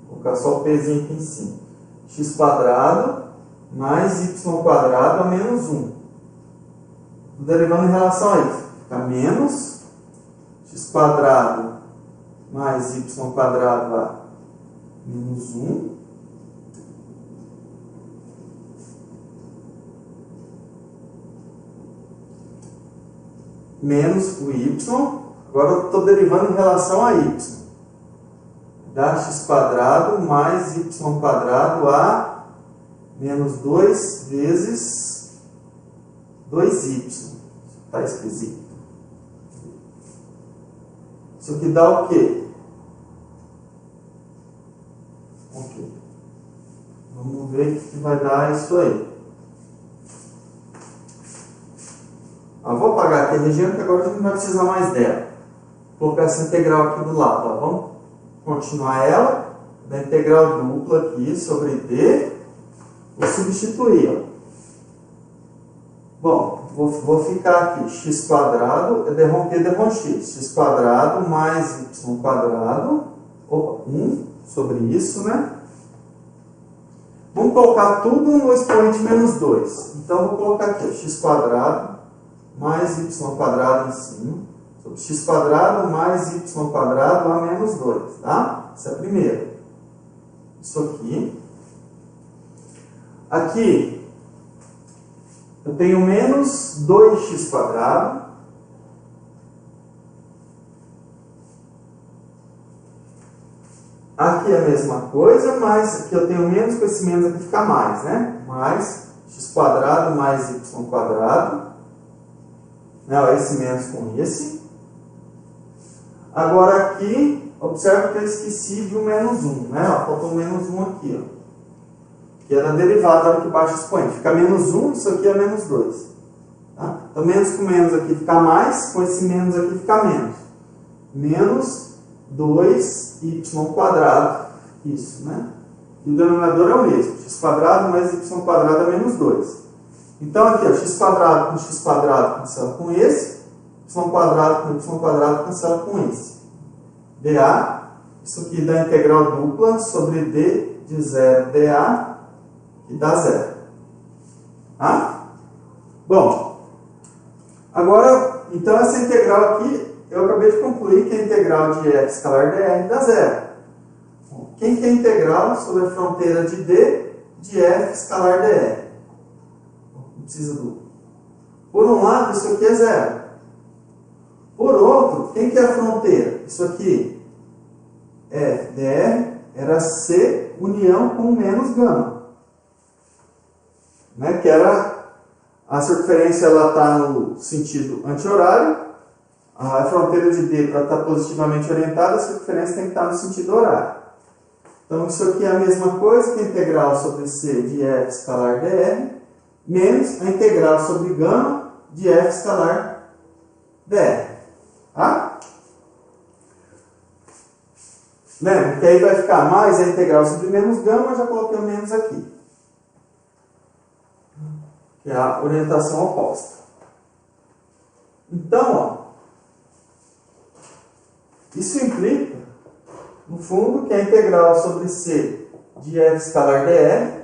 Vou colocar só o Pzinho aqui em cima. X quadrado mais y quadrado a menos 1. Estou derivando em relação a isso. Fica menos x quadrado mais y quadrado a menos 1. Menos o y. Agora eu estou derivando em relação a y. Dá x quadrado mais y quadrado a menos 2 vezes 2y. Está esquisito. Isso aqui dá o quê? Ok. Vamos ver o que vai dar isso aí. Vou apagar aqui a região, que agora a gente não vai precisar mais dela. Vou colocar essa integral aqui do lado. Ó. Vamos continuar ela. Da integral dupla aqui sobre d. Vou substituir. Ó. Bom, vou ficar aqui. X quadrado é dρ P dρ x. X quadrado mais y quadrado. Opa, 1 sobre isso, né? Vamos colocar tudo no expoente menos 2. Então, vou colocar aqui. Ó, x quadrado mais y quadrado em cima, sobre x quadrado mais y quadrado a menos 2, tá? Essa é a primeira. Isso aqui. Aqui, eu tenho menos 2x quadrado. Aqui é a mesma coisa, mas aqui eu tenho menos, com esse menos aqui fica mais, né? Mais x quadrado mais y quadrado. Não, esse menos com esse. Agora aqui, observe que eu esqueci de um menos 1, né? Ó, faltou um menos 1 aqui, ó. Que é na derivada hora que baixa o expoente. Fica menos 1, isso aqui é menos 2. Tá? Então, menos com menos aqui fica mais, com esse menos aqui fica menos. Menos 2y quadrado. Isso, né? E o denominador é o mesmo. X quadrado mais y quadrado é menos 2. Então, aqui, ó, x quadrado cancela com esse, y quadrado com y quadrado cancela com esse. dA, isso aqui dá integral dupla sobre d de 0 dA, que dá 0. Tá? Bom, agora, então, essa integral aqui, eu acabei de concluir que a integral de f escalar dr dá 0. Quem que é a integral sobre a fronteira de d de f escalar dr? Precisa do... Por um lado, isso aqui é 0. Por outro, quem que é a fronteira? Isso aqui, f dr, era C união com menos gama. Né? Que era... A circunferência está no sentido anti-horário. A fronteira de D, para estar positivamente orientada, a circunferência tem que estar no sentido horário. Então, isso aqui é a mesma coisa que a integral sobre C de f escalar dr, menos a integral sobre gama de f escalar dr. Tá? Lembra que aí vai ficar mais a integral sobre menos gama, eu já coloquei o menos aqui. Que é a orientação oposta. Então, ó, isso implica, no fundo, que a integral sobre C de f escalar dr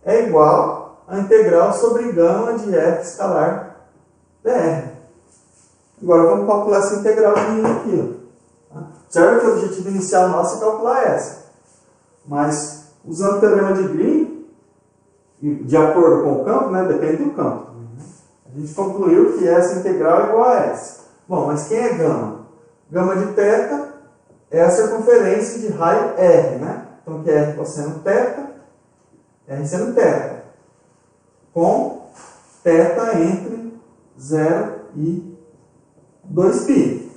é igual a integral sobre gama de f escalar dr. Agora vamos calcular essa integral aqui. Tá? Observe que o objetivo inicial nosso é calcular essa. Mas, usando o teorema de Green, de acordo com o campo, né, depende do campo, a gente concluiu que essa integral é igual a essa. Bom, mas quem é gama? Gama de θ é a circunferência de raio R, né? Então, que é R cosseno θ, R seno θ, com θ entre 0 e 2π.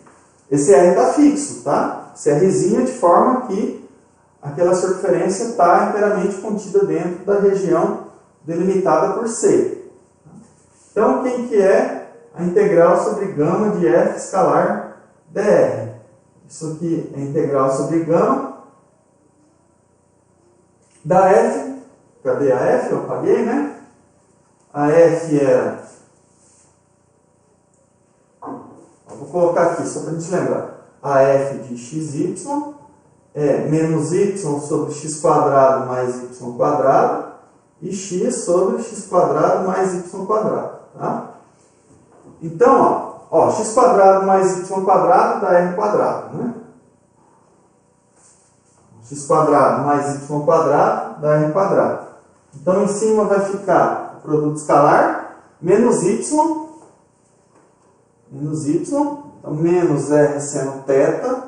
Esse R está fixo, tá? Esse Rzinho é de forma que aquela circunferência está inteiramente contida dentro da região delimitada por C. Então, quem que é a integral sobre gama de f escalar dr? Isso aqui é a integral sobre gama da f. Cadê a f? Eu apaguei, né? A f era... Vou colocar aqui, só para a gente lembrar. A f de xy é menos y sobre x quadrado mais y quadrado e x sobre x quadrado mais y quadrado. Tá? Então, ó, x quadrado mais y quadrado dá r quadrado, né? X quadrado mais y quadrado dá r quadrado. Então, em cima vai ficar o produto escalar menos y, então menos r seno θ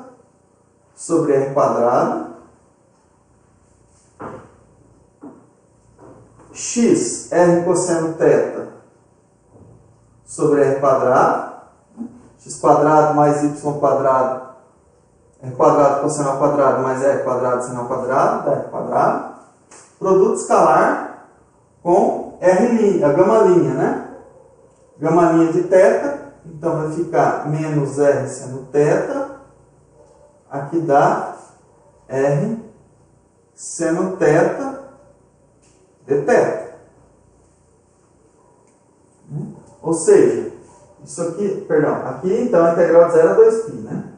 sobre r quadrado, x r cosseno θ sobre r quadrado, x quadrado mais y quadrado, r quadrado cosseno ao quadrado mais r quadrado seno ao quadrado, dá r quadrado, produto escalar com r', a gama-linha, né? Gama-linha de θ, então vai ficar menos r seno θ, aqui dá r seno θ de θ. Ou seja, isso aqui, perdão, aqui então a integral de 0 a 2π, né?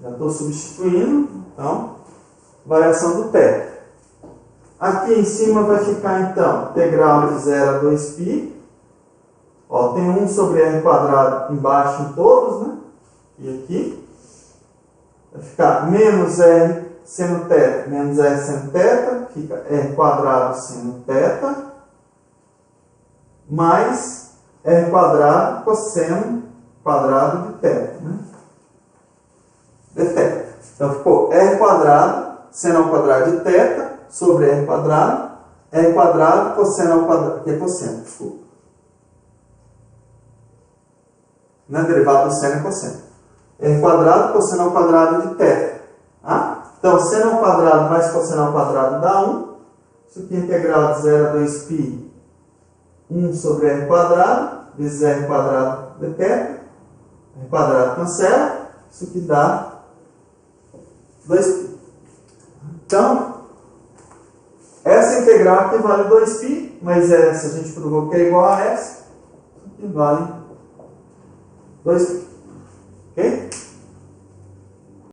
Já estou substituindo, então, variação do θ. Aqui em cima vai ficar então integral de 0 a 2π. Ó, tem 1 sobre r quadrado embaixo em todos, né? E aqui vai ficar menos r seno θ menos r seno θ, fica r quadrado seno θ, mais r quadrado cosseno quadrado de θ, né? De θ. Então ficou r quadrado seno ao quadrado de θ sobre r quadrado cosseno ao quadrado, que é cosseno, desculpa. Né? Derivado do seno é cosseno. R quadrado cosseno ao quadrado de θ. Ah? Então, seno ao quadrado mais cosseno ao quadrado dá 1. Isso aqui é integral de 0 a 2π, 1 sobre r quadrado, vezes r quadrado de θ. R quadrado cancela. Isso aqui dá 2π. Então, essa integral aqui vale 2π, mas essa a gente provou que é igual a essa. Isso aqui vale 2π. Ok?